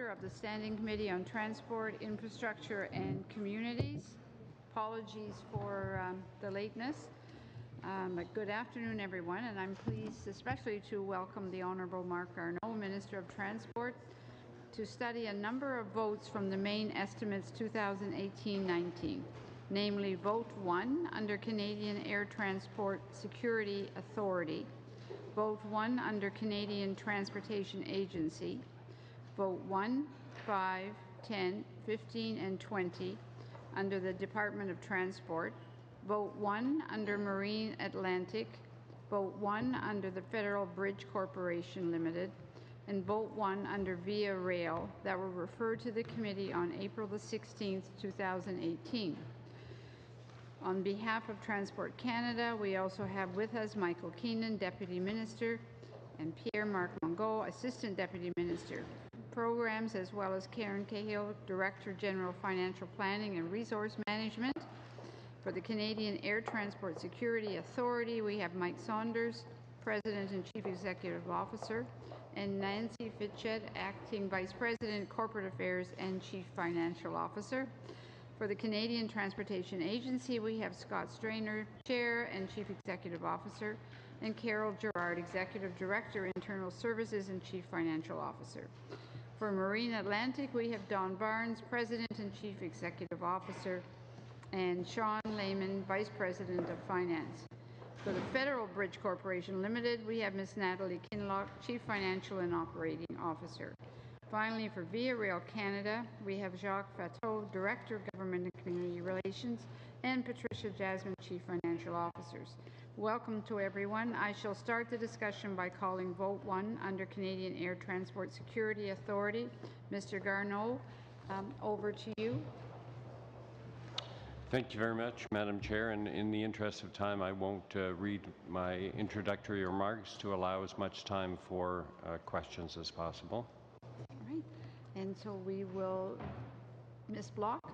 order of the Standing Committee on Transport, Infrastructure and Communities. Apologies for the lateness. But good afternoon, everyone, and I'm pleased especially to welcome the Honourable Marc Garneau, Minister of Transport, to study a number of votes from the main estimates 2018-19, namely Vote 1 under Canadian Air Transport Security Authority, Vote 1 under Canadian Transportation Agency, Vote 1, 5, 10, 15 and 20 under the Department of Transport, Vote 1 under Marine Atlantic, Vote 1 under the Federal Bridge Corporation Limited, and Vote 1 under Via Rail that were referred to the committee on April the 16th, 2018. On behalf of Transport Canada, we also have with us Michael Keenan, Deputy Minister, and Pierre-Marc Mongeau, Assistant Deputy Minister. Programs, as well as Karen Cahill, Director General Financial Planning and Resource Management. For the Canadian Air Transport Security Authority, we have Mike Saunders, President and Chief Executive Officer, and Nancy Fitchett, Acting Vice President, Corporate Affairs and Chief Financial Officer. For the Canadian Transportation Agency, we have Scott Strainer, Chair and Chief Executive Officer, and Carol Gerard, Executive Director, Internal Services and Chief Financial Officer. For Marine Atlantic, we have Don Barnes, President and Chief Executive Officer, and Sean Lehman, Vice President of Finance. For the Federal Bridge Corporation Limited, we have Ms. Natalie Kinloch, Chief Financial and Operating Officer. Finally, for Via Rail Canada, we have Jacques Fateau, Director of Government and Community Relations, and Patricia Jasmine, Chief Financial Officers. Welcome to everyone. I shall start the discussion by calling Vote 1 under Canadian Air Transport Security Authority. Mr. Garneau, over to you. Thank you very much, Madam Chair, and in the interest of time, I won't read my introductory remarks to allow as much time for questions as possible. All right, and so we will, Ms. Block.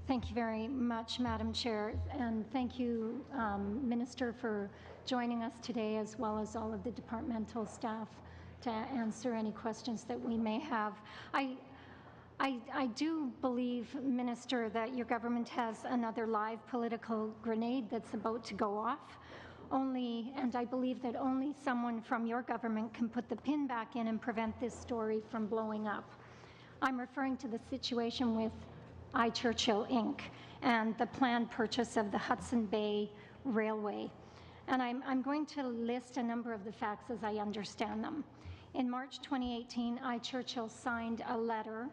Thank you very much, Madam Chair, and thank you, Minister, for joining us today, as well as all of the departmental staff, to answer any questions that we may have. I do believe, Minister, that your government has another live political grenade that's about to go off. And I believe that only someone from your government can put the pin back in and prevent this story from blowing up. I'm referring to the situation with iChurchill Inc. and the planned purchase of the Hudson Bay Railway. And I'm going to list a number of the facts as I understand them. In March 2018, iChurchill signed a letter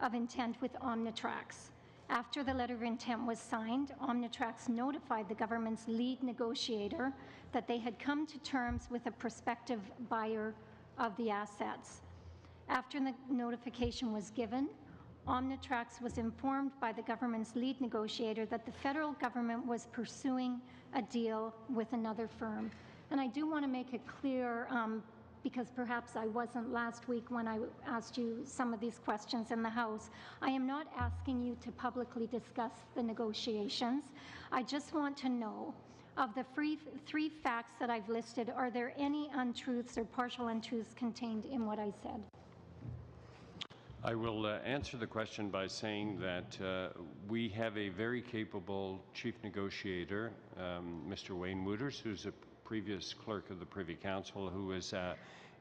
of intent with Omnitrax. After the letter of intent was signed, Omnitrax notified the government's lead negotiator that they had come to terms with a prospective buyer of the assets. After the notification was given, Omnitrax was informed by the government's lead negotiator that the federal government was pursuing a deal with another firm. And I do want to make it clear, because perhaps I wasn't last week when I asked you some of these questions in the House. I am not asking you to publicly discuss the negotiations. I just want to know, of the three facts that I've listed, are there any untruths or partial untruths contained in what I said? I will answer the question by saying that we have a very capable chief negotiator, Mr. Wayne Wooters, who's a previous clerk of the Privy Council, who is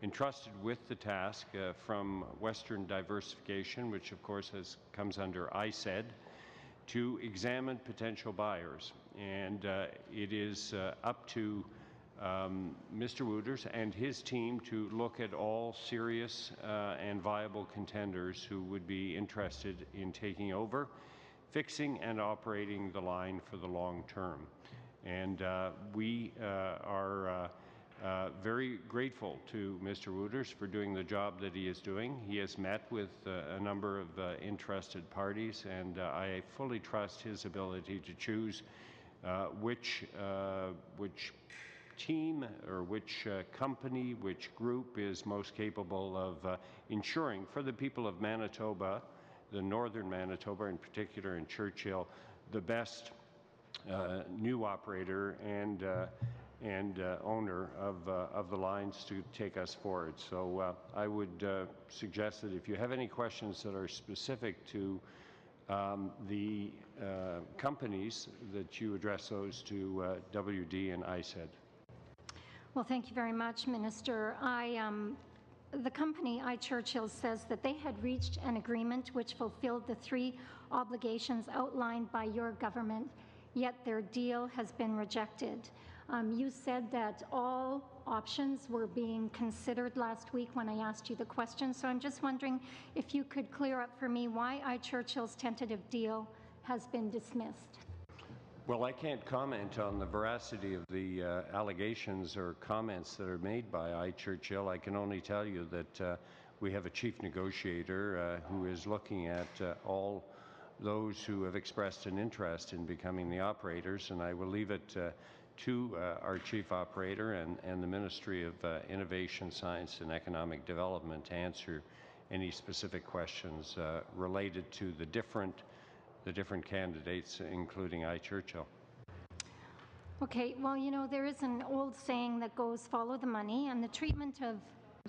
entrusted with the task from Western Diversification, which of course comes under ISED, to examine potential buyers. And it is up to Mr. Wooters and his team to look at all serious and viable contenders who would be interested in taking over, fixing and operating the line for the long term. And we are very grateful to Mr. Wooters for doing the job that he is doing. He has met with a number of interested parties, and I fully trust his ability to choose which team or which company, which group is most capable of ensuring for the people of Manitoba, the northern Manitoba in particular, in Churchill, the best new operator and and owner of the lines to take us forward. So I would suggest that if you have any questions that are specific to the companies, that you address those to WD and ISED. Well, thank you very much, Minister. The company, iChurchill, says that they had reached an agreement which fulfilled the 3 obligations outlined by your government, yet their deal has been rejected. You said that all options were being considered last week when I asked you the question, so I'm just wondering if you could clear up for me why iChurchill's tentative deal has been dismissed. Well, I can't comment on the veracity of the allegations or comments that are made by iChurchill. I can only tell you that we have a chief negotiator who is looking at all those who have expressed an interest in becoming the operators, and I will leave it to our chief operator and the Ministry of Innovation, Science and Economic Development to answer any specific questions related to the different candidates, including iChurchill. Okay, well, you know, there is an old saying that goes, follow the money, and the treatment of...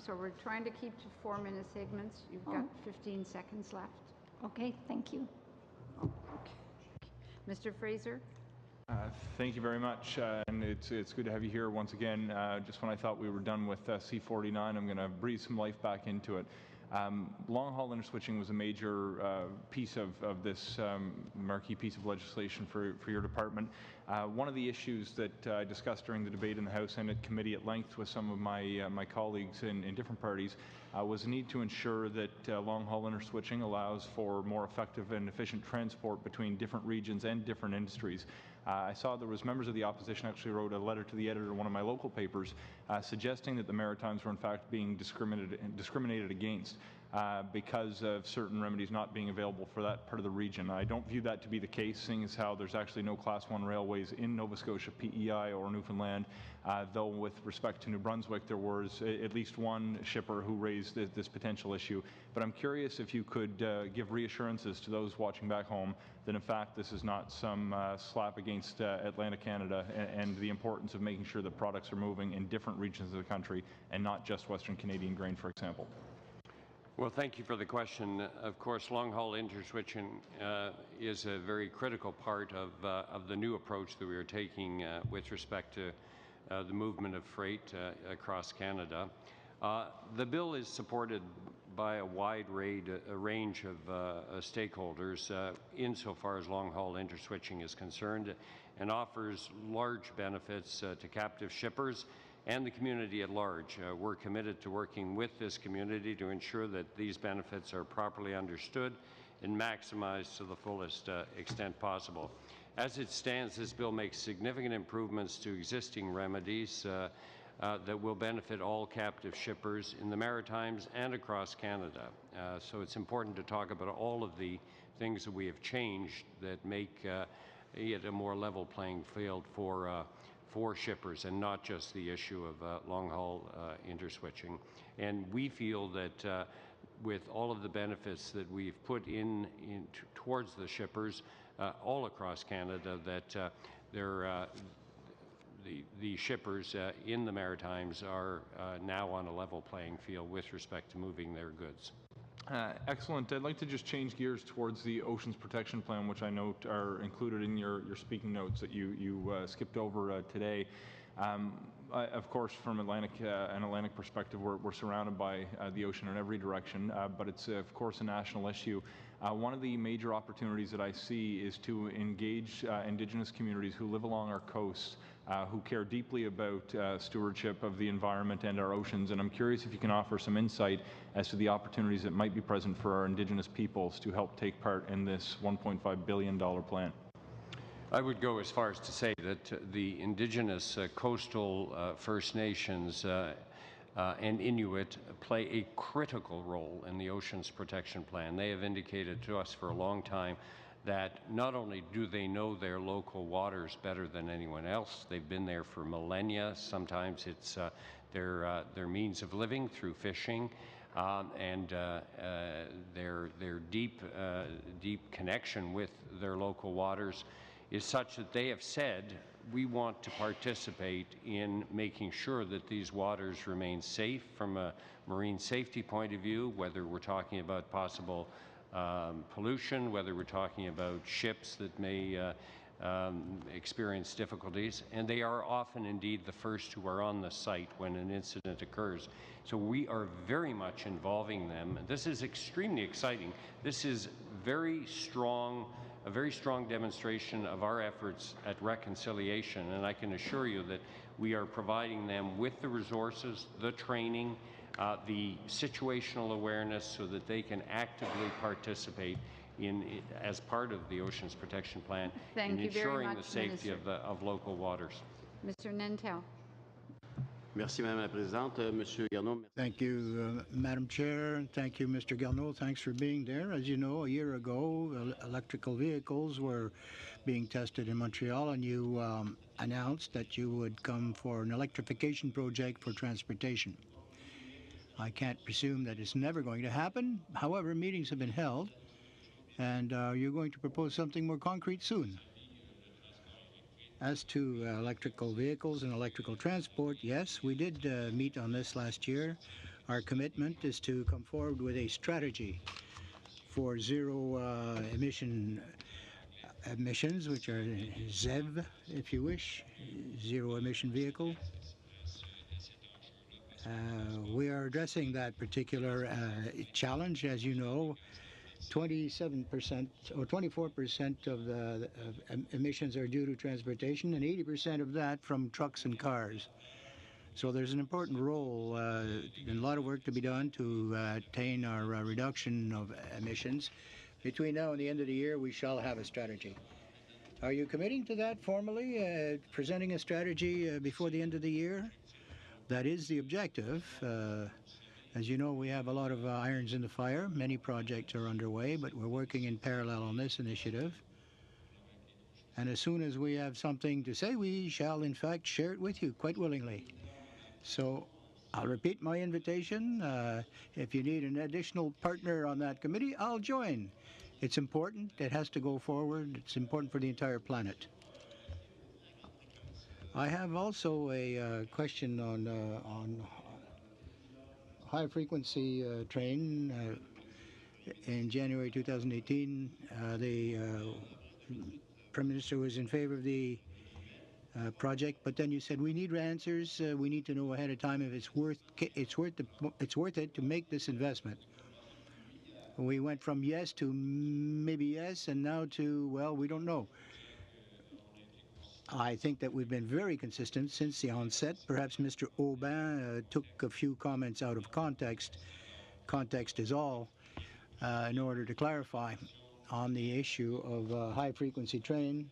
So we're trying to keep to 4-minute segments. You've got 15 seconds left. Okay, thank you. Okay. Mr. Fraser? Thank you very much, and it's good to have you here once again. Just when I thought we were done with C-49, I'm going to breathe some life back into it. Long-haul interswitching was a major piece of this marquee piece of legislation for your department. One of the issues that I discussed during the debate in the House and at committee at length with some of my colleagues in different parties was the need to ensure that long-haul interswitching allows for more effective and efficient transport between different regions and different industries. I saw there was members of the opposition actually wrote a letter to the editor of one of my local papers suggesting that the Maritimes were in fact being discriminated against because of certain remedies not being available for that part of the region. I don't view that to be the case, seeing as how there's actually no Class 1 railways in Nova Scotia, PEI, or Newfoundland, though with respect to New Brunswick there was at least one shipper who raised this potential issue. But I'm curious if you could give reassurances to those watching back home that in fact this is not some slap against Atlantic Canada and the importance of making sure that products are moving in different regions of the country and not just Western Canadian grain, for example. Well, thank you for the question. Of course, long-haul interswitching is a very critical part of the new approach that we are taking with respect to the movement of freight across Canada. The bill is supported by a wide range of stakeholders insofar as long-haul interswitching is concerned, and offers large benefits to captive shippers and the community at large. We're committed to working with this community to ensure that these benefits are properly understood and maximized to the fullest extent possible. As it stands, this bill makes significant improvements to existing remedies that will benefit all captive shippers in the Maritimes and across Canada. So it's important to talk about all of the things that we have changed that make it a more level playing field for shippers and not just the issue of long-haul interswitching. And we feel that with all of the benefits that we've put towards the shippers all across Canada, that the shippers in the Maritimes are now on a level playing field with respect to moving their goods. Excellent. I'd like to just change gears towards the Oceans Protection Plan, which I note are included in your speaking notes that you skipped over today. Of course, from an Atlantic perspective, we're surrounded by the ocean in every direction, but it's, of course, a national issue. One of the major opportunities that I see is to engage Indigenous communities who live along our coast, who care deeply about stewardship of the environment and our oceans. And I'm curious if you can offer some insight as to the opportunities that might be present for our Indigenous peoples to help take part in this $1.5 billion plan. I would go as far as to say that the Indigenous coastal First Nations and Inuit play a critical role in the Oceans Protection Plan. They have indicated to us for a long time that not only do they know their local waters better than anyone else, they've been there for millennia. Sometimes it's their means of living through fishing, and their deep connection with their local waters is such that they have said we want to participate in making sure that these waters remain safe from a marine safety point of view, whether we're talking about possible pollution, whether we're talking about ships that may experience difficulties, and they are often indeed the first who are on the site when an incident occurs. So we are very much involving them. This is extremely exciting. This is a very strong demonstration of our efforts at reconciliation, and I can assure you that we are providing them with the resources, the training, the situational awareness so that they can actively participate as part of the Oceans Protection Plan in ensuring the safety of local waters. Mr. Nantel. Merci, Madame la Présidente. Monsieur Garneau. Thank you, Madam Chair, and thank you, Mr. Garneau. Thanks for being there. As you know, a year ago, electrical vehicles were being tested in Montreal, and you announced that you would come for an electrification project for transportation. I can't presume that it's never going to happen. However, meetings have been held, and you're going to propose something more concrete soon. As to electrical vehicles and electrical transport, yes, we did meet on this last year. Our commitment is to come forward with a strategy for zero emissions, which are ZEV, if you wish, zero emission vehicle. We are addressing that particular challenge. As you know, 27% or 24% of the emissions are due to transportation, and 80% of that from trucks and cars. So there's an important role and a lot of work to be done to attain our reduction of emissions. Between now and the end of the year, we shall have a strategy. Are you committing to that formally, presenting a strategy before the end of the year? That is the objective. As you know, we have a lot of irons in the fire. Many projects are underway, but we're working in parallel on this initiative. And as soon as we have something to say, we shall in fact share it with you quite willingly. So I'll repeat my invitation. If you need an additional partner on that committee, I'll join. It's important. It has to go forward. It's important for the entire planet. I have also a question on high-frequency train. In January 2018, the Prime Minister was in favor of the project, but then you said we need answers. We need to know ahead of time if it's worth it to make this investment. We went from yes to maybe yes, and now to, well, we don't know. I think that we've been very consistent since the onset. Perhaps Mr. Aubin took a few comments out of context. Context is all, in order to clarify on the issue of high-frequency train.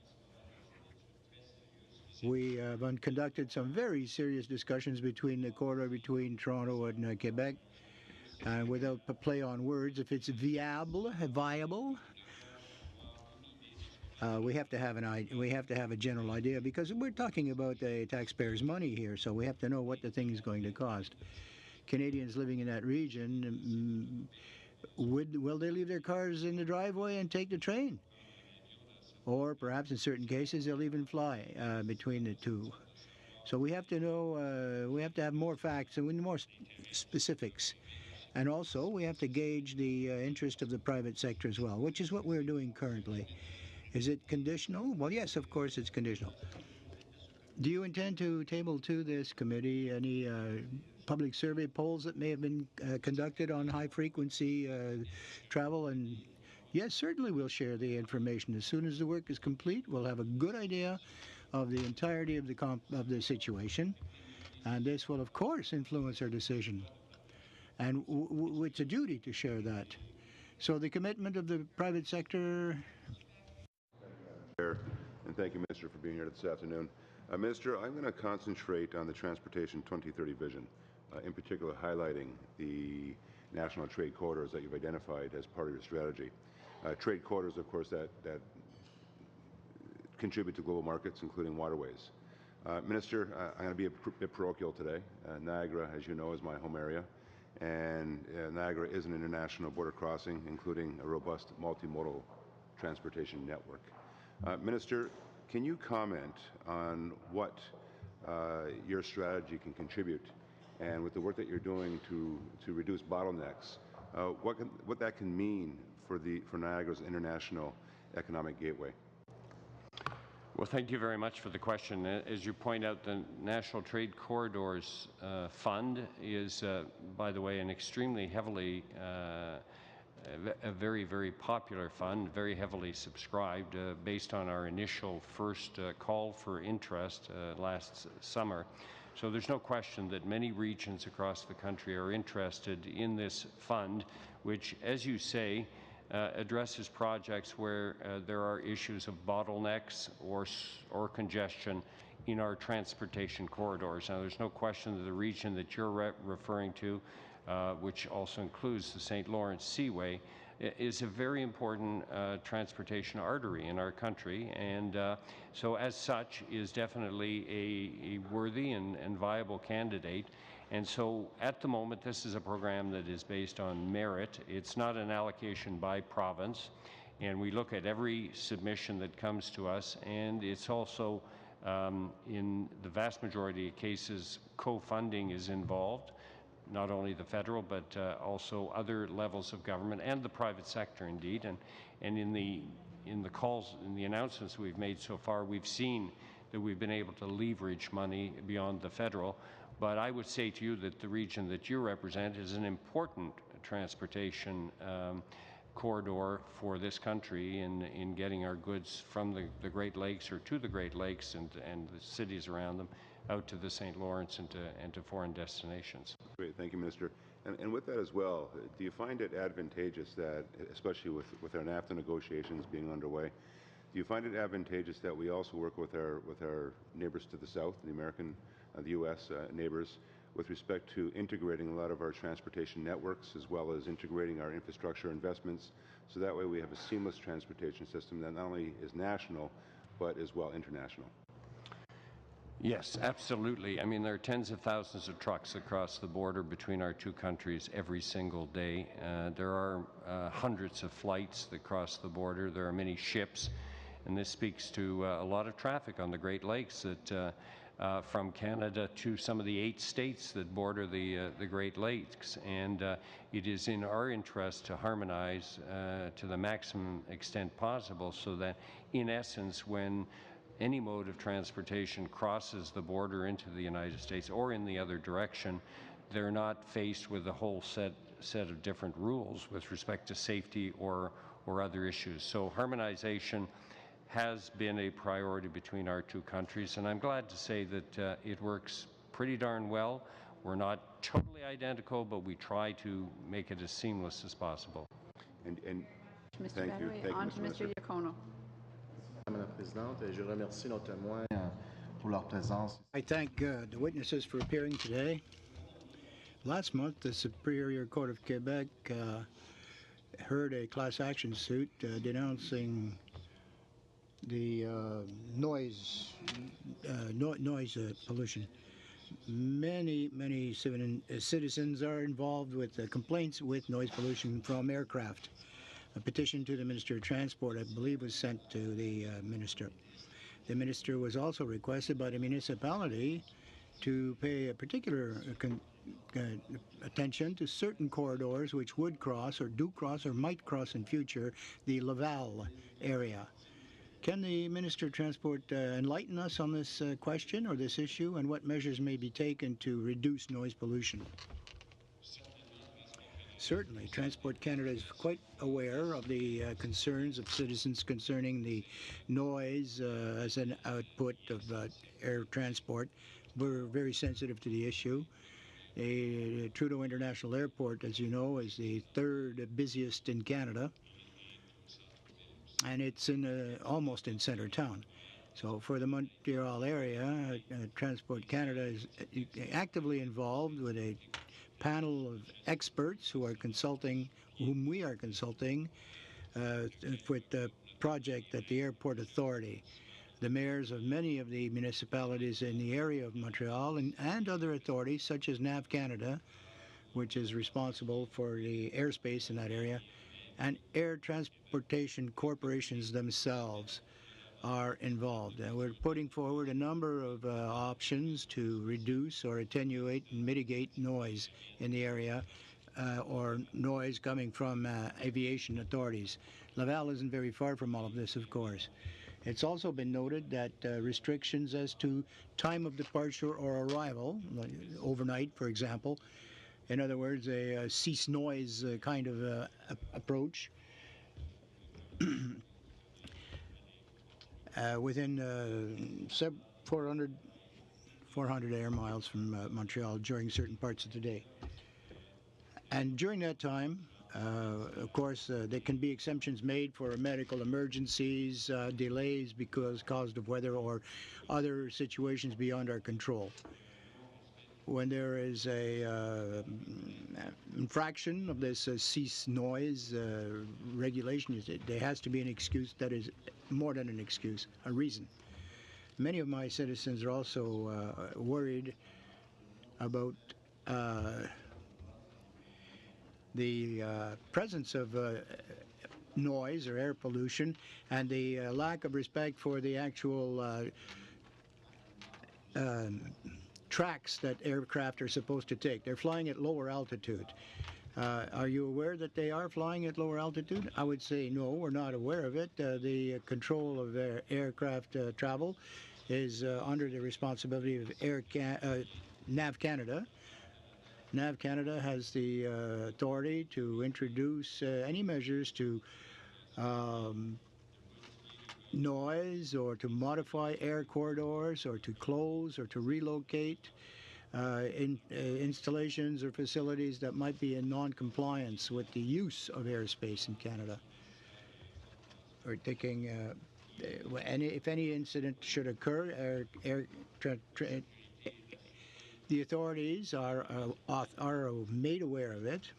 We have conducted some very serious discussions between the corridor between Toronto and Quebec, without a play on words. If it's viable, we have to have a general idea, because we're talking about the taxpayers' money here, so we have to know what the thing is going to cost. Canadians living in that region, will they leave their cars in the driveway and take the train? Or perhaps in certain cases they'll even fly between the two. So we have to know, we have to have more facts and more specifics. And also we have to gauge the interest of the private sector as well, which is what we're doing currently. Is it conditional? Well, yes, of course it's conditional. Do you intend to table to this committee any public survey polls that may have been conducted on high-frequency travel? And yes, certainly we'll share the information. As soon as the work is complete, we'll have a good idea of the entirety of the situation. And this will, of course, influence our decision. And it's a duty to share that. So the commitment of the private sector... And thank you, Minister, for being here this afternoon. Minister, I'm going to concentrate on the Transportation 2030 vision, in particular highlighting the national trade corridors that you've identified as part of your strategy. Trade corridors, of course, that contribute to global markets, including waterways. Minister, I'm going to be a bit parochial today. Niagara, as you know, is my home area, and Niagara is an international border crossing, including a robust multimodal transportation network. Minister, Can you comment on what your strategy can contribute, and with the work that you're doing to reduce bottlenecks, what that can mean for Niagara's international economic gateway? Well, thank you very much for the question. As you point out, the National Trade Corridors Fund is, by the way, an extremely heavily, a very, very popular fund, very heavily subscribed, based on our initial first call for interest last summer. So there's no question that many regions across the country are interested in this fund, which, as you say, addresses projects where there are issues of bottlenecks or congestion in our transportation corridors. Now, there's no question that the region that you're referring to, which also includes the St. Lawrence Seaway, is a very important transportation artery in our country, and so as such is definitely a worthy and viable candidate. And so at the moment, this is a program that is based on merit. It's not an allocation by province, and we look at every submission that comes to us, and it's also, in the vast majority of cases, co-funding is involved, not only the federal, but also other levels of government and the private sector, indeed. And in the calls, in the announcements we've made so far, we've seen that we've been able to leverage money beyond the federal. But I would say to you that the region that you represent is an important transportation corridor for this country in getting our goods from the Great Lakes or to the Great Lakes and the cities around them out to the St. Lawrence and to foreign destinations. Great, thank you, Minister. And with that as well, do you find it advantageous that, especially with our NAFTA negotiations being underway, do you find it advantageous that we also work with our neighbors to the south, the American, the U.S. Neighbors, with respect to integrating a lot of our transportation networks as well as integrating our infrastructure investments, so that way we have a seamless transportation system that not only is national, but as well international? Yes, absolutely. I mean, there are tens of thousands of trucks across the border between our two countries every single day. There are hundreds of flights that cross the border. There are many ships, and this speaks to a lot of traffic on the Great Lakes that from Canada to some of the 8 states that border the Great Lakes. And it is in our interest to harmonize to the maximum extent possible, so that, in essence, when any mode of transportation crosses the border into the United States or in the other direction, they're not faced with a whole set of different rules with respect to safety or other issues. So harmonization has been a priority between our two countries, and I'm glad to say that it works pretty darn well. We're not totally identical, but we try to make it as seamless as possible. And Mr. thank you. Battery, Thank you, on Mr. to Mr. Minister. Iacono. Madame la Présidente, et je remercie nos témoins pour leur présence. I thank the witnesses for appearing today. Last month, the Superior Court of Quebec heard a class action suit denouncing the noise pollution. Many citizens are involved with complaints with noise pollution from aircraft. A petition to the Minister of Transport, I believe, was sent to the Minister. The Minister was also requested by the municipality to pay a particular attention to certain corridors which would cross or do cross or might cross in future the Laval area. Can the Minister of Transport enlighten us on this question or this issue, and what measures may be taken to reduce noise pollution? Certainly. Transport Canada is quite aware of the concerns of citizens concerning the noise as an output of air transport. We're very sensitive to the issue. Trudeau International Airport, as you know, is the 3rd busiest in Canada, and it's almost in center town. So for the Montreal area, Transport Canada is actively involved with a panel of experts whom we are consulting with the project at the Airport Authority. The mayors of many of the municipalities in the area of Montreal and other authorities such as NAV Canada, which is responsible for the airspace in that area, and air transportation corporations themselves are involved. And we're putting forward a number of options to reduce or attenuate and mitigate noise in the area or noise coming from aviation authorities. Laval isn't very far from all of this, of course. It's also been noted that restrictions as to time of departure or arrival, like overnight, for example, in other words, a cease noise kind of approach, within 400 air miles from Montreal during certain parts of the day. And during that time, of course, there can be exemptions made for medical emergencies, delays caused of weather or other situations beyond our control. When there is a infraction of this cease noise regulation, there has to be an excuse that is more than an excuse, a reason. Many of my citizens are also worried about the presence of noise or air pollution and the lack of respect for the actual tracks that aircraft are supposed to take. They're flying at lower altitude. Are you aware that they are flying at lower altitude? I would say no, we're not aware of it. The control of aircraft travel is under the responsibility of NAV Canada. NAV Canada has the authority to introduce any measures to noise or to modify air corridors or to close or to relocate installations or facilities that might be in non-compliance with the use of airspace in Canada. We're taking, if any incident should occur, the authorities are made aware of it,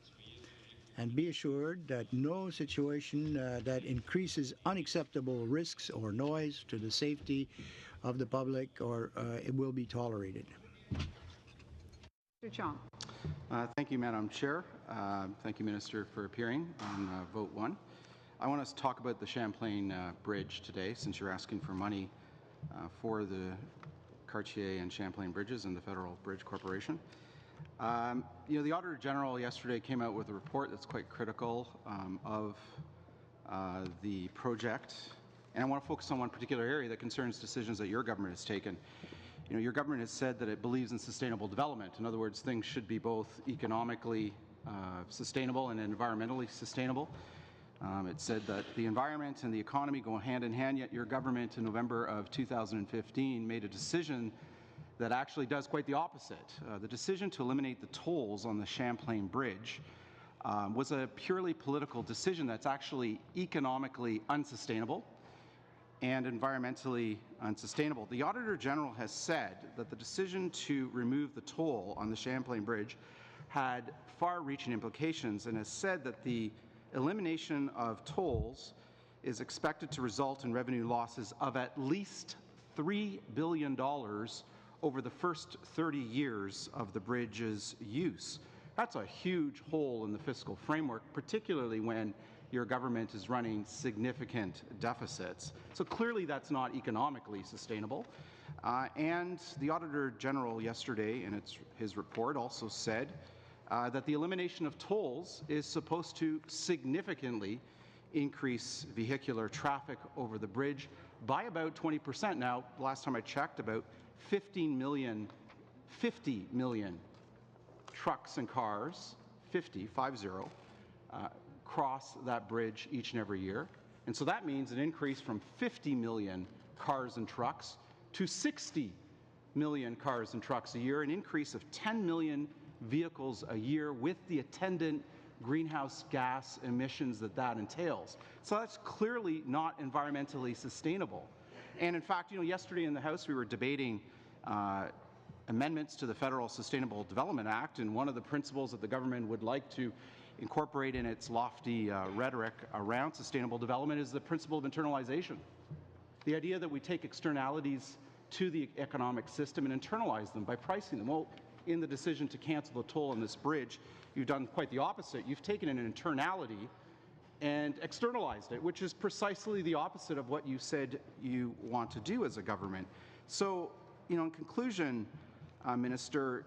and be assured that no situation that increases unacceptable risks or noise to the safety of the public it will be tolerated. Mr. Chong. Thank you, Madam Chair. Thank you, Minister, for appearing on Vote 1. I want us to talk about the Champlain Bridge today, since you're asking for money for the Cartier and Champlain Bridges and the Federal Bridge Corporation. The Auditor General yesterday came out with a report that's quite critical of the project, and I want to focus on one particular area that concerns decisions that your government has taken. Your government has said that it believes in sustainable development. In other words, things should be both economically sustainable and environmentally sustainable. It said that the environment and the economy go hand in hand, yet your government in November of 2015 made a decision that actually does quite the opposite. The decision to eliminate the tolls on the Champlain Bridge was a purely political decision that's actually economically unsustainable and environmentally unsustainable. The Auditor General has said that the decision to remove the toll on the Champlain Bridge had far-reaching implications and has said that the elimination of tolls is expected to result in revenue losses of at least $3 billion over the first 30 years of the bridge's use. That's a huge hole in the fiscal framework, particularly when your government is running significant deficits. So clearly that's not economically sustainable. And the Auditor General yesterday in his report also said that the elimination of tolls is supposed to significantly increase vehicular traffic over the bridge by about 20%. Now, last time I checked, about 50 million trucks and cars, 50, cross that bridge each and every year. And so that means an increase from 50 million cars and trucks to 60 million cars and trucks a year, an increase of 10 million vehicles a year with the attendant greenhouse gas emissions that entails. So that's clearly not environmentally sustainable. And in fact, yesterday in the House we were debating amendments to the Federal Sustainable Development Act, and one of the principles that the government would like to incorporate in its lofty rhetoric around sustainable development is the principle of internalization. The idea that we take externalities to the economic system and internalize them by pricing them. Well, in the decision to cancel the toll on this bridge, you've done quite the opposite. You've taken an internality and externalized it, which is precisely the opposite of what you said you want to do as a government. So, in conclusion, Minister,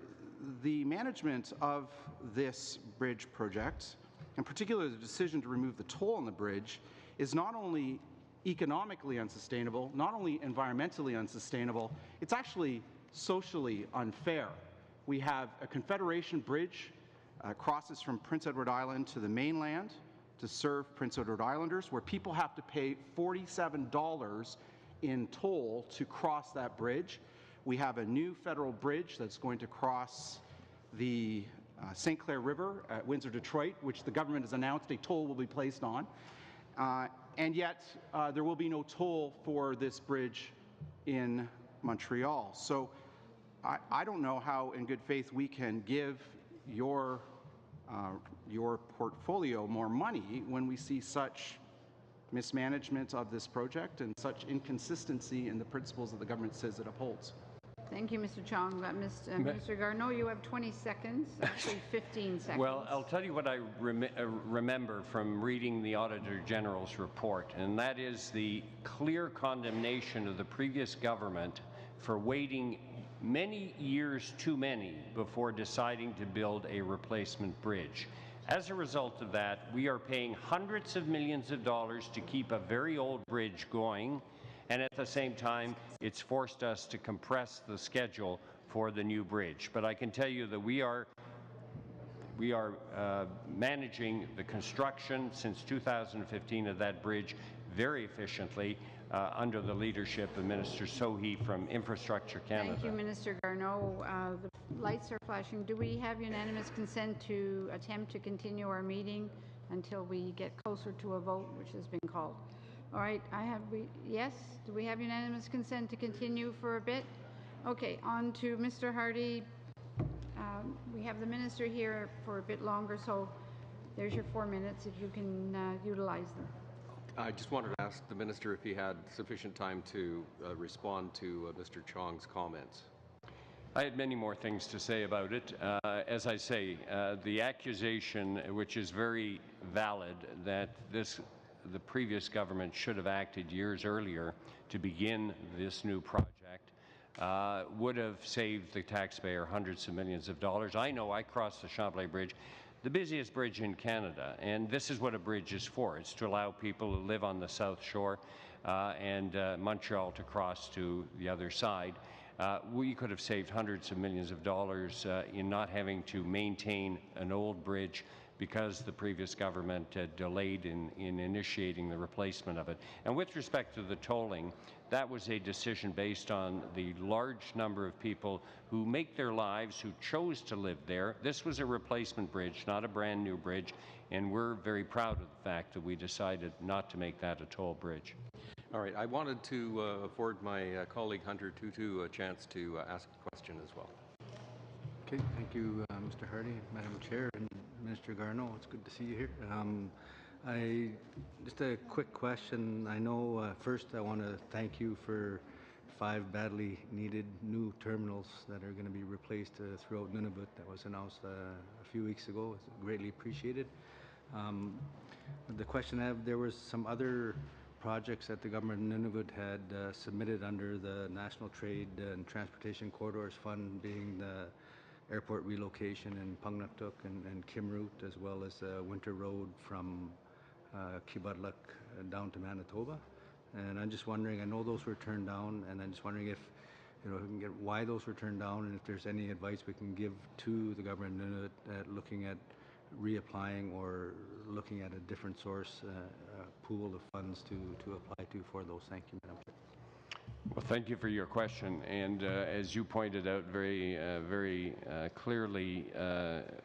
the management of this bridge project, in particular the decision to remove the toll on the bridge, is not only economically unsustainable, not only environmentally unsustainable, it's actually socially unfair. We have a Confederation bridge crosses from Prince Edward Island to the mainland to serve Prince Edward Islanders, where people have to pay $47 in toll to cross that bridge. We have a new federal bridge that's going to cross the St. Clair River at Windsor, Detroit, which the government has announced a toll will be placed on. And yet, there will be no toll for this bridge in Montreal. So I don't know how, in good faith, we can give your portfolio more money when we see such mismanagement of this project and such inconsistency in the principles that the government says it upholds. Thank you, Mr. Chong. Minister Garneau, you have 20 seconds, actually 15 seconds. Well, I'll tell you what I remember from reading the Auditor General's report, and that is the clear condemnation of the previous government for waiting many years too many before deciding to build a replacement bridge. As a result of that, we are paying hundreds of millions of dollars to keep a very old bridge going, and at the same time, it's forced us to compress the schedule for the new bridge. But I can tell you that we are managing the construction since 2015 of that bridge very efficiently under the leadership of Minister Sohi from Infrastructure Canada. Thank you, Minister Garneau. The lights are flashing. Do we have unanimous consent to attempt to continue our meeting until we get closer to a vote, which has been called? All right, yes? Do we have unanimous consent to continue for a bit? Okay, on to Mr. Hardy. We have the minister here for a bit longer, so there's your 4 minutes if you can utilize them. I just wanted to ask the minister if he had sufficient time to respond to Mr. Chong's comments. I had many more things to say about it. As I say, the accusation, which is very valid, that the previous government should have acted years earlier to begin this new project, would have saved the taxpayer hundreds of millions of dollars. I know I crossed the Champlain Bridge, the busiest bridge in Canada, and this is what a bridge is for. It's to allow people who live on the South Shore and Montreal to cross to the other side. We could have saved hundreds of millions of dollars in not having to maintain an old bridge because the previous government delayed in initiating the replacement of it. And with respect to the tolling, that was a decision based on the large number of people who make their lives, who chose to live there. This was a replacement bridge, not a brand new bridge, and we're very proud of the fact that we decided not to make that a toll bridge. All right, I wanted to afford my colleague Hunter Tutu a chance to ask a question as well. Okay, thank you, Mr. Hardy, Madam Chair, and Minister Garneau. It's good to see you here. Just a quick question. I know first I want to thank you for 5 badly needed new terminals that are going to be replaced throughout Nunavut. That was announced a few weeks ago. It's greatly appreciated. The question I have, there was some other projects that the government of Nunavut had submitted under the National Trade and Transportation Corridors Fund, being the airport relocation in Pungnuktuk and Kimroot, as well as Winter Road from Kibudluk down to Manitoba. And I'm just wondering, I know those were turned down, and I'm just wondering if we can get why those were turned down, and if there's any advice we can give to the government of Nunavut at looking at reapplying or looking at a different source pool of funds to apply to for those. Thank you, Madam Chair. Well, thank you for your question. And as you pointed out very clearly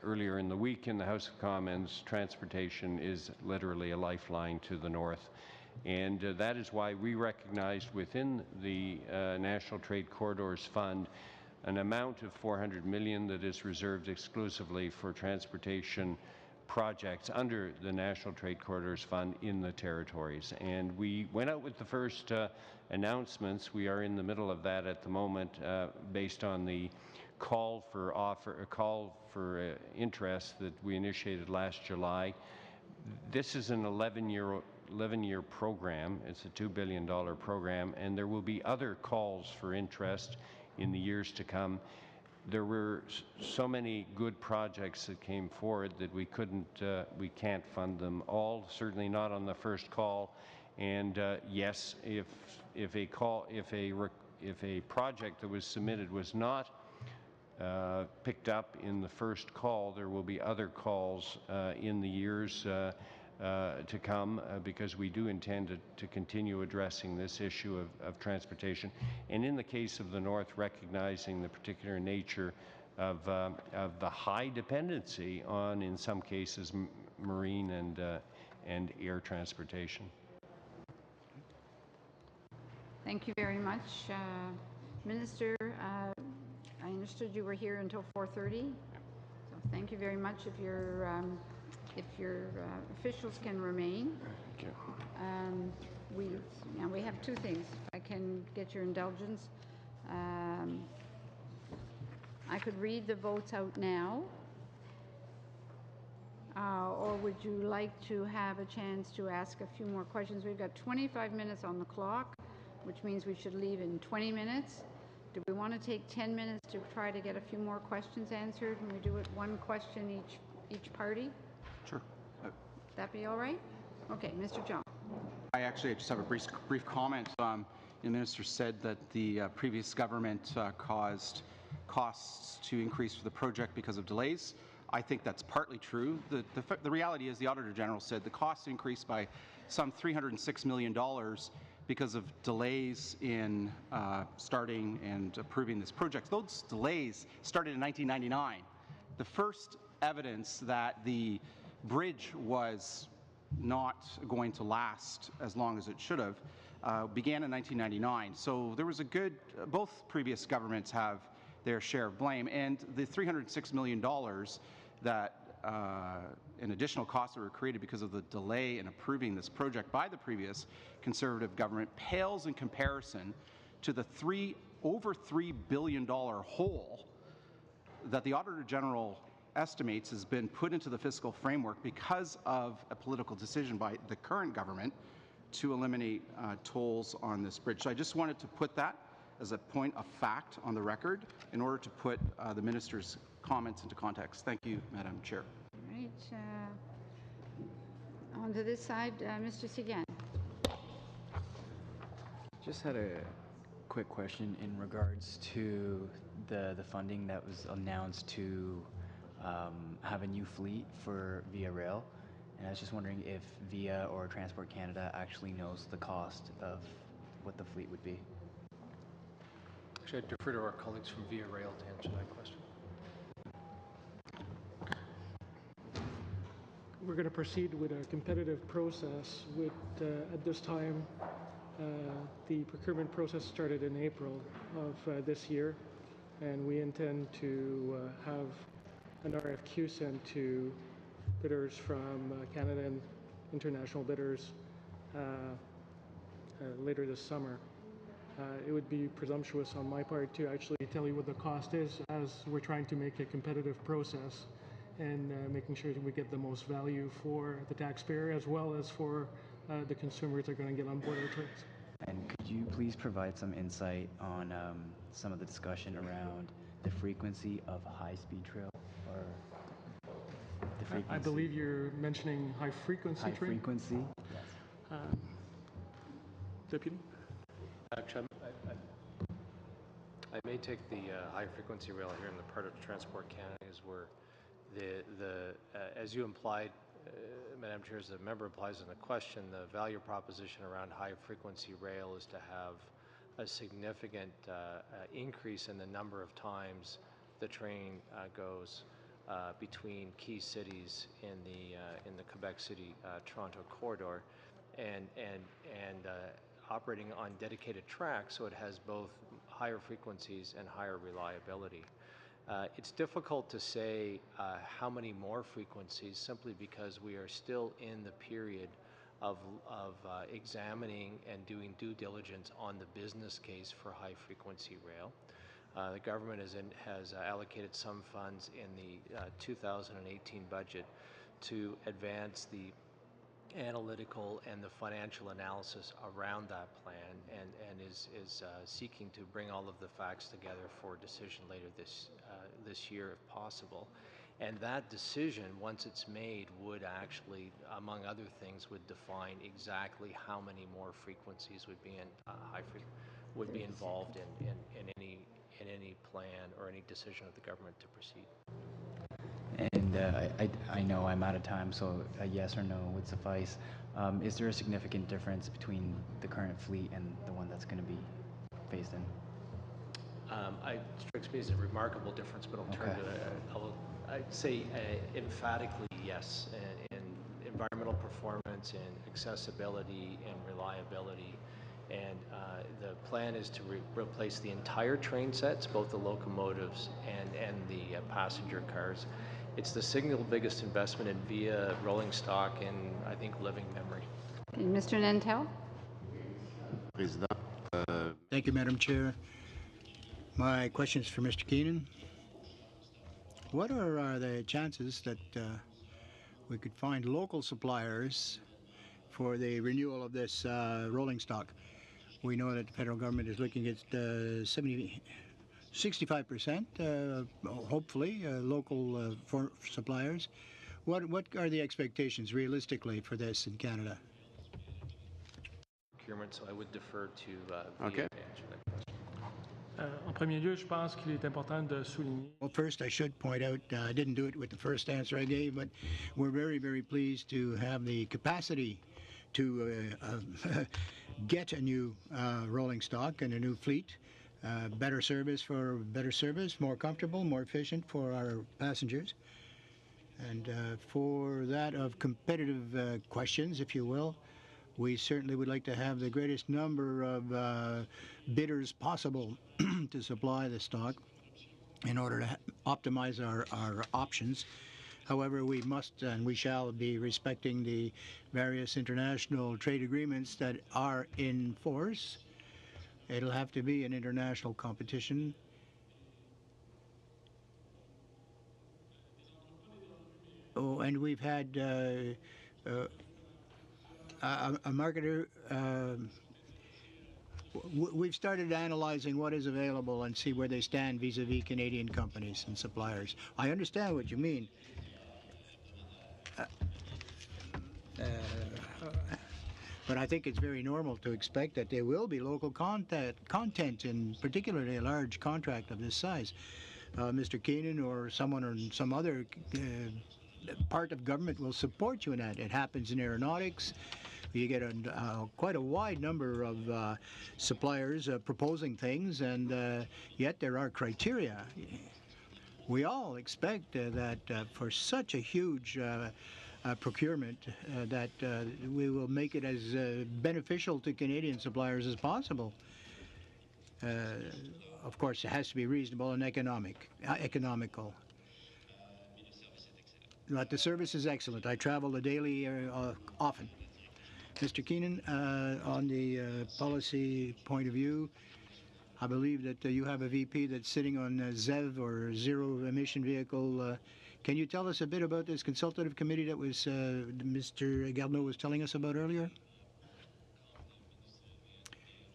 earlier in the week in the House of Commons, transportation is literally a lifeline to the North. And that is why we recognized within the National Trade Corridors Fund an amount of $400 million that is reserved exclusively for transportation projects under the National Trade Corridors Fund in the territories. And we went out with the first announcements. We are in the middle of that at the moment, based on the call for interest that we initiated last July. this is an 11-year program. It's a $2 billion program, and there will be other calls for interest in the years to come. There were so many good projects that came forward that we can't fund them all. Certainly not on the first call. And yes, if a project that was submitted was not picked up in the first call, there will be other calls in the years to come because we do intend to continue addressing this issue of transportation. And in the case of the North, recognizing the particular nature of the high dependency on, in some cases, marine and air transportation. Thank you very much. Minister, I understood you were here until 4:30, so thank you very much. If your officials can remain. Thank you. We have two things. I can get your indulgence. I could read the votes out now, or would you like to have a chance to ask a few more questions? We've got 25 minutes on the clock, which means we should leave in 20 minutes. Do we want to take 10 minutes to try to get a few more questions answered, and we do it one question each party? Sure. That be all right? Okay, Mr. John. I actually just have a brief comment. The minister said that the previous government caused costs to increase for the project because of delays. I think that's partly true. The reality is the Auditor General said the costs increased by some $306 million because of delays in starting and approving this project. Those delays started in 1999. The first evidence that the bridge was not going to last as long as it should have began in 1999. So there was both previous governments have their share of blame, and the $306 million that in additional costs that were created because of the delay in approving this project by the previous Conservative government pales in comparison to the over $3 billion hole that the Auditor General estimates has been put into the fiscal framework because of a political decision by the current government to eliminate tolls on this bridge. So I just wanted to put that as a point of fact on the record in order to put the minister's comments into context. Thank you, Madam Chair. All right. On to this side, Mr. Seguin. Just had a quick question in regards to the funding that was announced to have a new fleet for Via Rail. And I was just wondering if Via or Transport Canada actually knows the cost of what the fleet would be. Actually, I'd defer to our colleagues from Via Rail to answer that question. We're going to proceed with a competitive process. At this time, the procurement process started in April of this year, and we intend to have an RFQ sent to bidders from Canada and international bidders later this summer. It would be presumptuous on my part to actually tell you what the cost is, as we're trying to make a competitive process and making sure that we get the most value for the taxpayer as well as for the consumers that are going to get on board our trains. And could you please provide some insight on some of the discussion around the frequency of high-speed trail, or the frequency? I believe you're mentioning high-frequency train? High-frequency, yes. Deputy? Actually, I may take the high-frequency rail here in the part of Transport Canada, is where as you implied, Madam Chair, as the member implies in the question, the value proposition around high-frequency rail is to have a significant increase in the number of times the train goes between key cities in the Quebec City Toronto corridor, and operating on dedicated tracks, so it has both higher frequencies and higher reliability. It's difficult to say how many more frequencies, simply because we are still in the period of examining and doing due diligence on the business case for high-frequency rail. The government has allocated some funds in the 2018 budget to advance the analytical and the financial analysis around that plan, and is seeking to bring all of the facts together for a decision later this year if possible. And that decision, once it's made, would actually, among other things, would define exactly how many more frequencies would be involved in any plan or any decision of the government to proceed. And I know I'm out of time, so a yes or no would suffice. Is there a significant difference between the current fleet and the one that's going to be phased in? It strikes me as a remarkable difference, but I'll turn to I'd say emphatically yes, in environmental performance, in accessibility, and reliability. And the plan is to replace the entire train sets, both the locomotives and the passenger cars. It's the single biggest investment in via rolling stock in, I think, living memory. Mr. Nantel? Thank you, Madam Chair. My question is for Mr. Keenan. What are the chances that we could find local suppliers for the renewal of this rolling stock? We know that the federal government is looking at 65%, hopefully, local suppliers. What are the expectations realistically for this in Canada? Procurement, so I would defer to VA to answer that question. En premier lieu, je pense qu'il est important de souligner. Well, first, I should point out, I didn't do it with the first answer I gave, but we're very, very pleased to have the capacity to get a new rolling stock and a new fleet. Better service, more comfortable, more efficient for our passengers. And for that of competitive questions, if you will, we certainly would like to have the greatest number of bidders possible to supply the stock in order to optimize our options. However, we must and we shall be respecting the various international trade agreements that are in force. It'll have to be an international competition. Oh, and we've had a marketer. We've started analyzing what is available and see where they stand vis-a-vis Canadian companies and suppliers. I understand what you mean. But I think it's very normal to expect that there will be local content in particularly a large contract of this size. Mr. Keenan or someone or some other part of government will support you in that. It happens in aeronautics. You get quite a wide number of suppliers proposing things, and yet there are criteria. We all expect that for such a huge procurement that we will make it as beneficial to Canadian suppliers as possible. Of course, it has to be reasonable and economical. But the service is excellent. I travel the daily often. Mr. Keenan, on the policy point of view, I believe that you have a VP that's sitting on ZEV or zero emission vehicle. Can you tell us a bit about this consultative committee that was Mr. Garneau was telling us about earlier?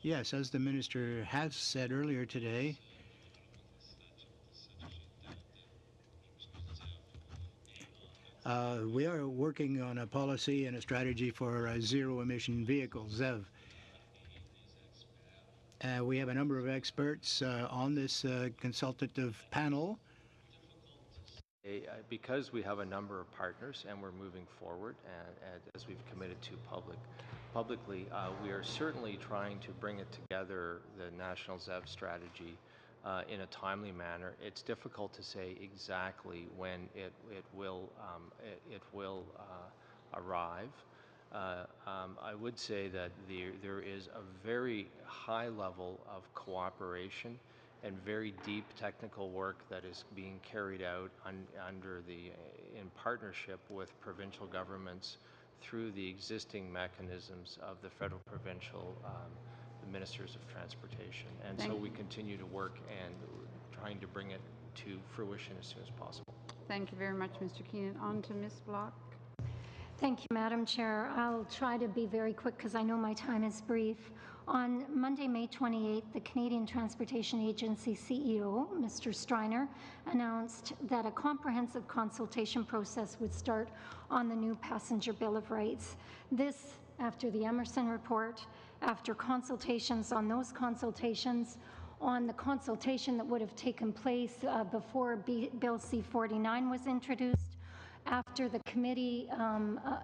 Yes, as the minister has said earlier today, we are working on a policy and a strategy for zero-emission vehicles, ZEV. We have a number of experts on this consultative panel. Because we have a number of partners and we're moving forward, and as we've committed to publicly, we are certainly trying to bring it together, the national ZEV strategy, in a timely manner. It's difficult to say exactly when it will arrive. I would say that there is a very high level of cooperation and very deep technical work that is being carried out in partnership with provincial governments through the existing mechanisms of the federal provincial ministers of transportation. And so we continue to work and trying to bring it to fruition as soon as possible. Thank you very much, Mr. Keenan. On to Ms. Block. Thank you, Madam Chair. I'll try to be very quick because I know my time is brief. On Monday, May 28th, the Canadian Transportation Agency CEO, Mr. Striner, announced that a comprehensive consultation process would start on the new Passenger Bill of Rights. This, after the Emerson report, after consultations on those consultations, on the consultation that would have taken place before Bill C-49 was introduced, after the committee,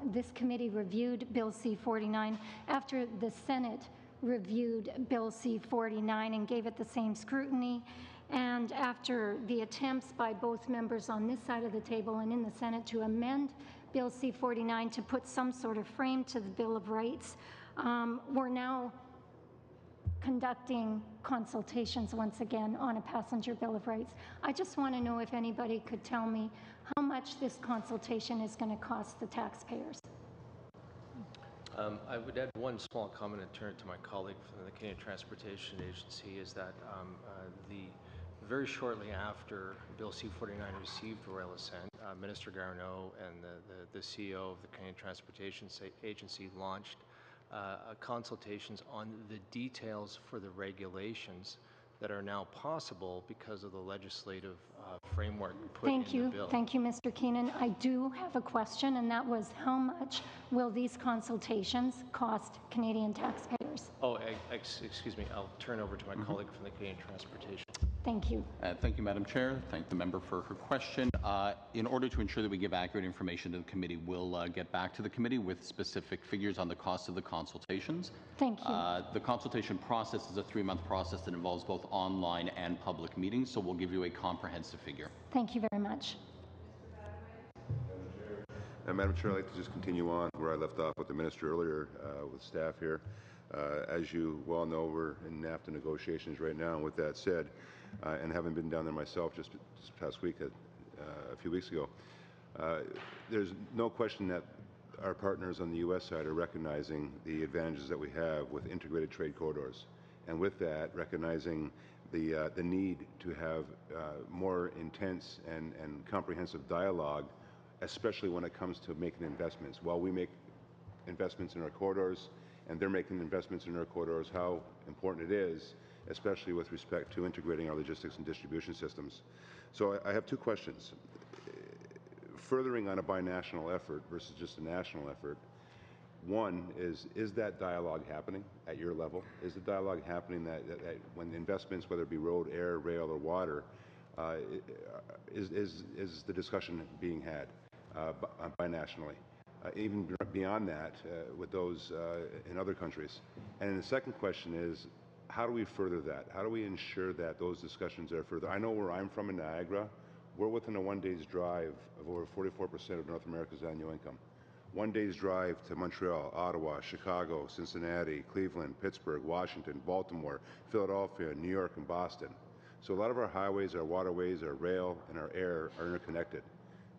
this committee reviewed Bill C-49, after the Senate reviewed Bill C-49 and gave it the same scrutiny, and after the attempts by both members on this side of the table and in the Senate to amend Bill C-49 to put some sort of frame to the Bill of Rights, we're now conducting consultations once again on a Passenger Bill of Rights. I just want to know if anybody could tell me how much this consultation is going to cost the taxpayers. I would add one small comment and turn it to my colleague from the Canadian Transportation Agency, is that very shortly after Bill C-49 received royal assent, Minister Garneau and the CEO of the Canadian Transportation Agency launched consultations on the details for the regulations that are now possible because of the legislative framework put in the bill. Thank you, Mr. Keenan. I do have a question, and that was, how much will these consultations cost Canadian taxpayers? Oh, excuse me. I'll turn over to my colleague from the Canadian Transportation. Thank you. Thank you, Madam Chair. Thank the member for her question. In order to ensure that we give accurate information to the committee, we'll get back to the committee with specific figures on the cost of the consultations. Thank you. The consultation process is a 3-month process that involves both online and public meetings, so we'll give you a comprehensive figure. Thank you very much. Madam Chair, I'd like to just continue on where I left off with the Minister earlier with staff here. As you well know, we're in NAFTA negotiations right now, and with that said, and having been down there myself just this past week, a few weeks ago, there's no question that our partners on the U.S. side are recognizing the advantages that we have with integrated trade corridors, and with that, recognizing the need to have more intense and comprehensive dialogue, especially when it comes to making investments. While we make investments in our corridors, and they're making investments in our corridors, how important it is, especially with respect to integrating our logistics and distribution systems. So I have 2 questions. Furthering on a binational effort versus just a national effort, one is that dialogue happening at your level? Is the dialogue happening that when investments, whether it be road, air, rail, or water, is the discussion being had binationally? Even beyond that, with those in other countries. And then the second question is, how do we further that? How do we ensure that those discussions are further? I know where I'm from in Niagara, we're within a 1-day's drive of over 44% of North America's annual income. 1 day's drive to Montreal, Ottawa, Chicago, Cincinnati, Cleveland, Pittsburgh, Washington, Baltimore, Philadelphia, New York, and Boston. So a lot of our highways, our waterways, our rail, and our air are interconnected.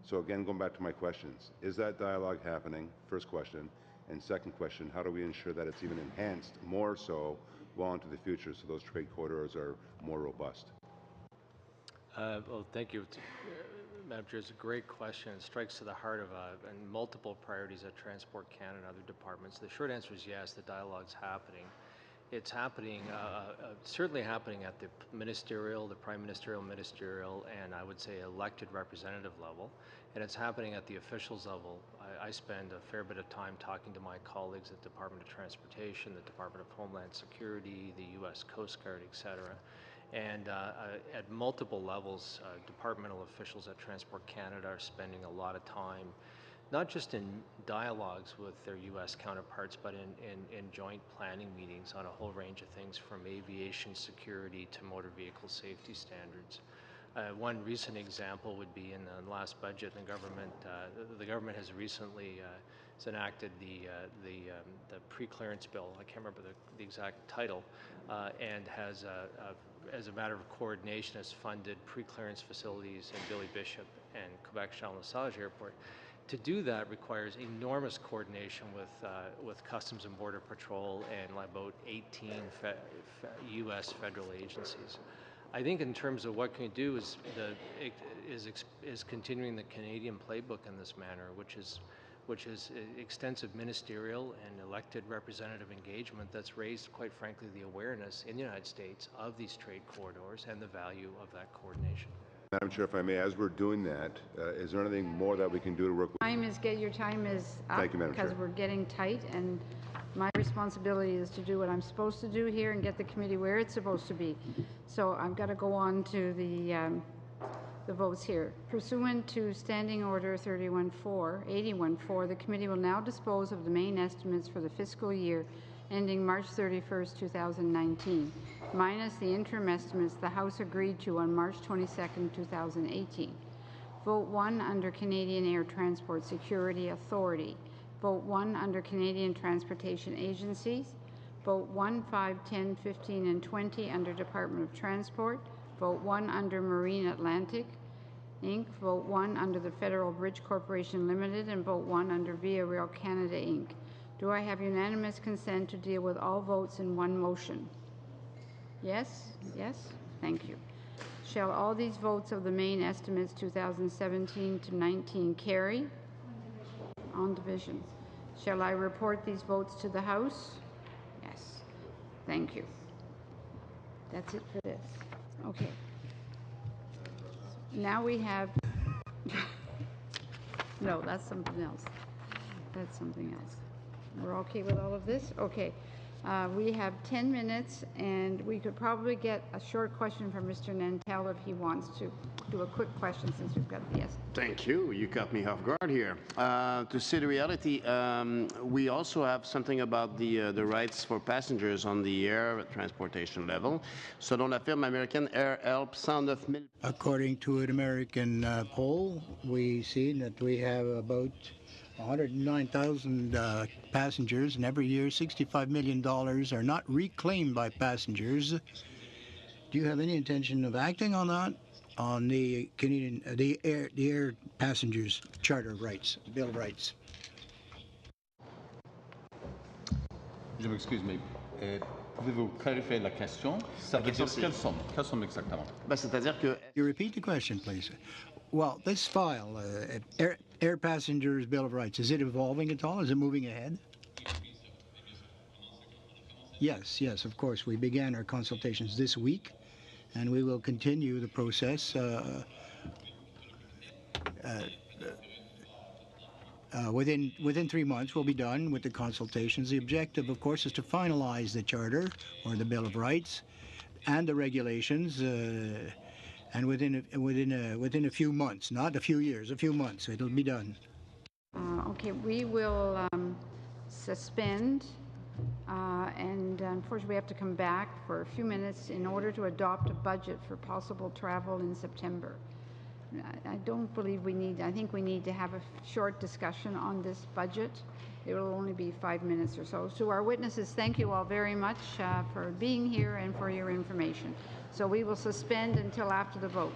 So again, going back to my questions, is that dialogue happening? First question. And second question, how do we ensure that it's even enhanced more so well into the future so those trade corridors are more robust? Well, thank you. Madam Chair, it's a great question. It strikes to the heart of and multiple priorities at Transport Canada and other departments. The short answer is yes, the dialogue's happening. It's happening, certainly happening at the ministerial, the prime ministerial, and I would say elected representative level. And it's happening at the officials level. I spend a fair bit of time talking to my colleagues at the Department of Transportation, the Department of Homeland Security, the U.S. Coast Guard, et cetera. And at multiple levels, departmental officials at Transport Canada are spending a lot of time, not just in dialogues with their U.S. counterparts, but in joint planning meetings on a whole range of things, from aviation security to motor vehicle safety standards. One recent example would be in the last budget, the government has recently enacted the pre-clearance bill. I can't remember the exact title, and has, as a matter of coordination, has funded pre-clearance facilities in Billy Bishop and Quebec Charles Lesage Airport. To do that requires enormous coordination with Customs and Border Patrol and about 18 U.S. federal agencies. I think in terms of what can we do is continuing the Canadian playbook in this manner, which which is extensive ministerial and elected representative engagement that's raised, quite frankly, the awareness in the United States of these trade corridors and the value of that coordination. Madam Chair, if I may, as we're doing that, is there anything more that we can do to work with? Your time is up. Thank you, Madam because Chair. we're getting tight, and my responsibility is to do what I'm supposed to do here and get the committee where it's supposed to be. So I've got to go on to the votes here. Pursuant to Standing Order 81-4, the committee will now dispose of the main estimates for the fiscal year ending March 31st, 2019, minus the interim estimates the House agreed to on March 22nd, 2018. Vote 1 under Canadian Air Transport Security Authority. Vote 1 under Canadian Transportation Agencies. Vote 1, 5, 10, 15, and 20 under Department of Transport. Vote 1 under Marine Atlantic, Inc. Vote 1 under the Federal Bridge Corporation Limited, and vote 1 under Via Rail Canada, Inc. Do I have unanimous consent to deal with all votes in one motion? Yes? Yes? Thank you. Shall all these votes of the main estimates 2017 to 19 carry? On division. Shall I report these votes to the House? Yes. Thank you. That's it for this. Okay. Now we have... No, that's something else. That's something else. We're okay with all of this? Okay. We have 10 minutes, and we could probably get a short question from Mr. Nantel if he wants to do a quick question since we've got the Thank you. You caught me off guard here. To say the reality, we also have something about the rights for passengers on the air transportation level. Selon la firme américaine Air Help, 109 000. According to an American poll, we see that we have about 109,000 passengers, and every year $65 million are not reclaimed by passengers. Do you have any intention of acting on that, on the Canadian, the air passengers charter rights, bill of rights? Je m'excuse, mais pouvez-vous clarifier la question? Ça veut dire quelles sommes exactement? C'est-à-dire que... You repeat the question, please. Well, this file, Air Passengers Bill of Rights, is it evolving at all? Is it moving ahead? Yes, yes, of course. We began our consultations this week, and we will continue the process within 3 months. We'll be done with the consultations. The objective, of course, is to finalize the charter or the Bill of Rights and the regulations. And within a few months, not a few years, a few months, it'll be done. Okay, we will suspend, and unfortunately we have to come back for a few minutes in order to adopt a budget for possible travel in September. I don't believe we need, I think we need to have a short discussion on this budget. It will only be 5 minutes or so. To our witnesses, thank you all very much for being here and for your information. So we will suspend until after the vote.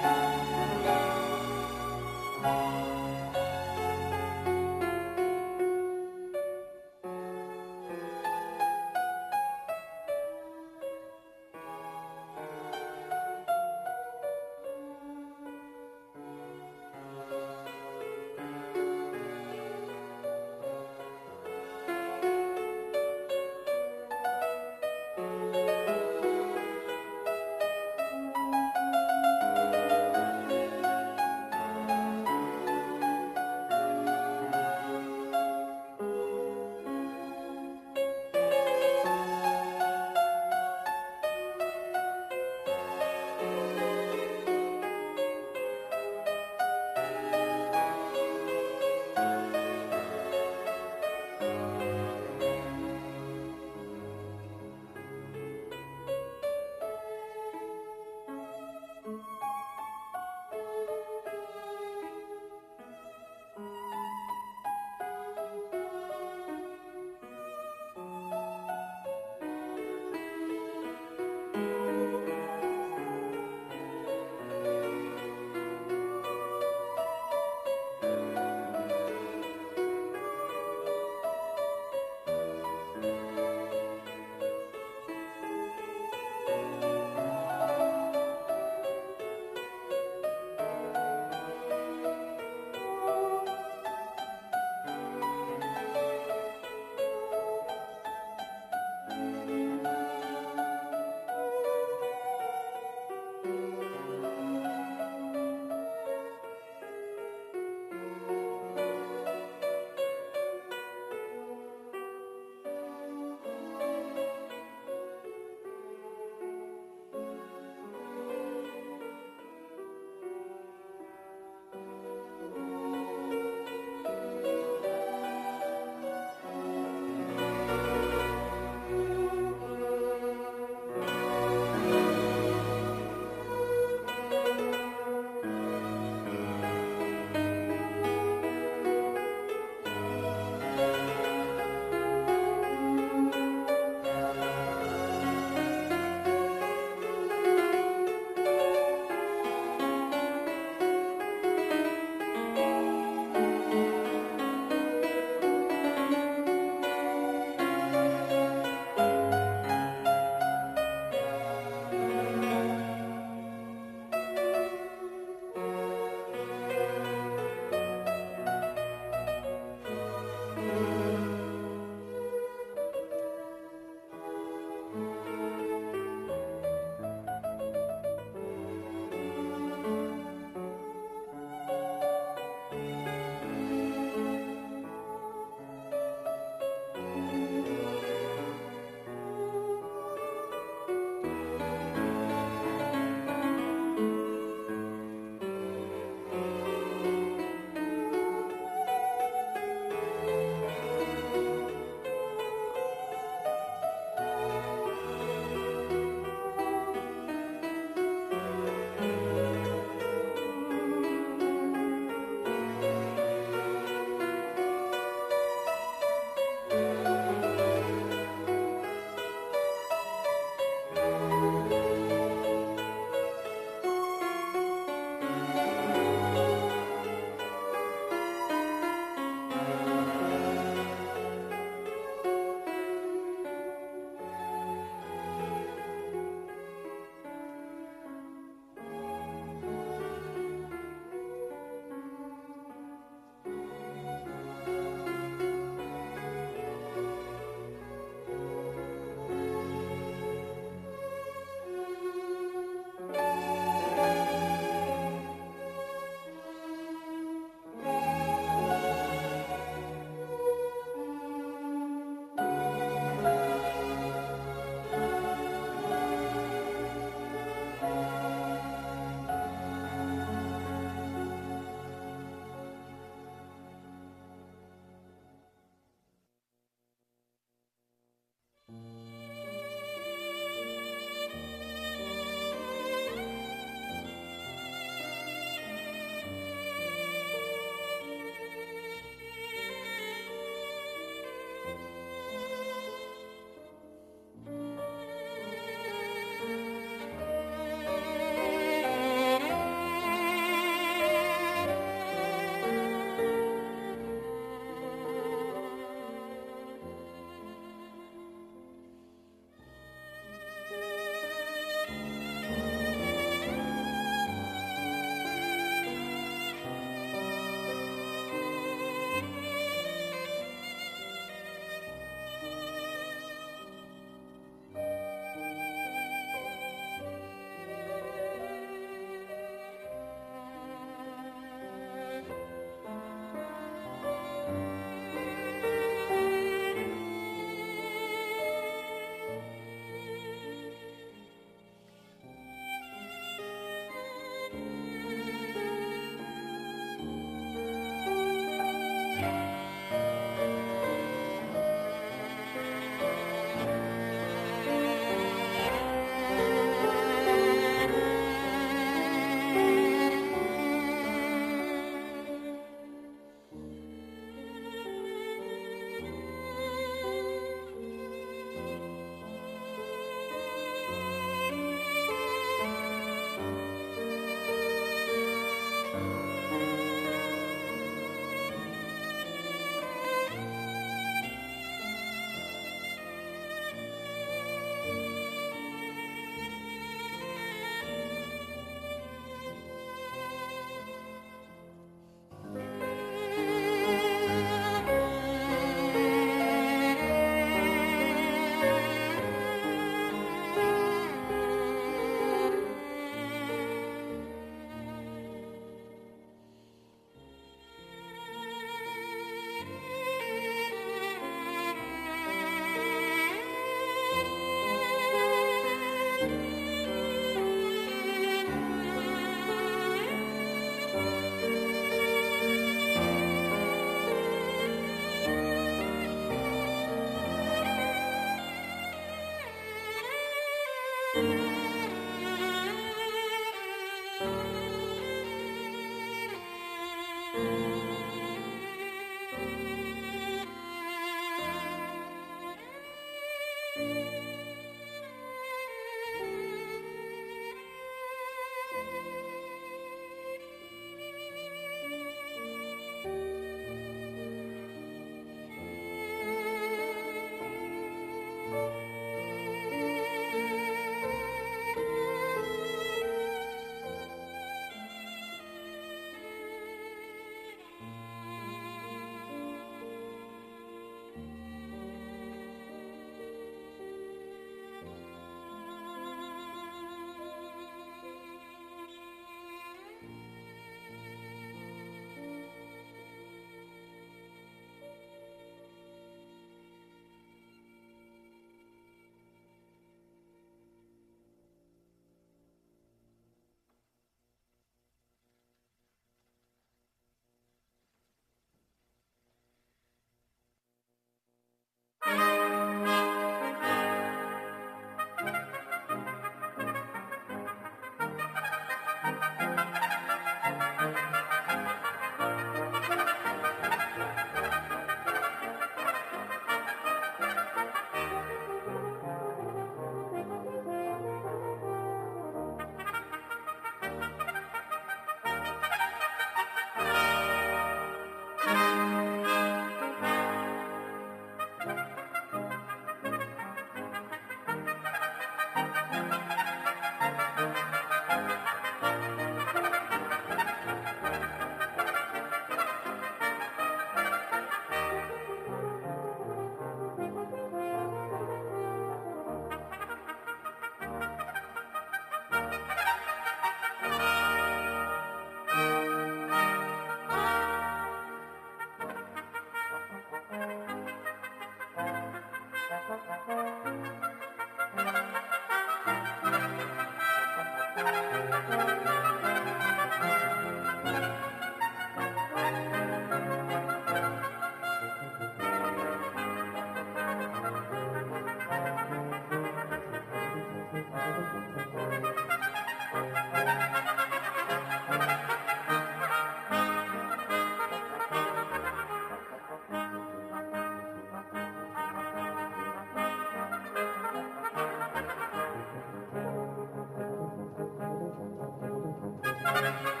Thank you.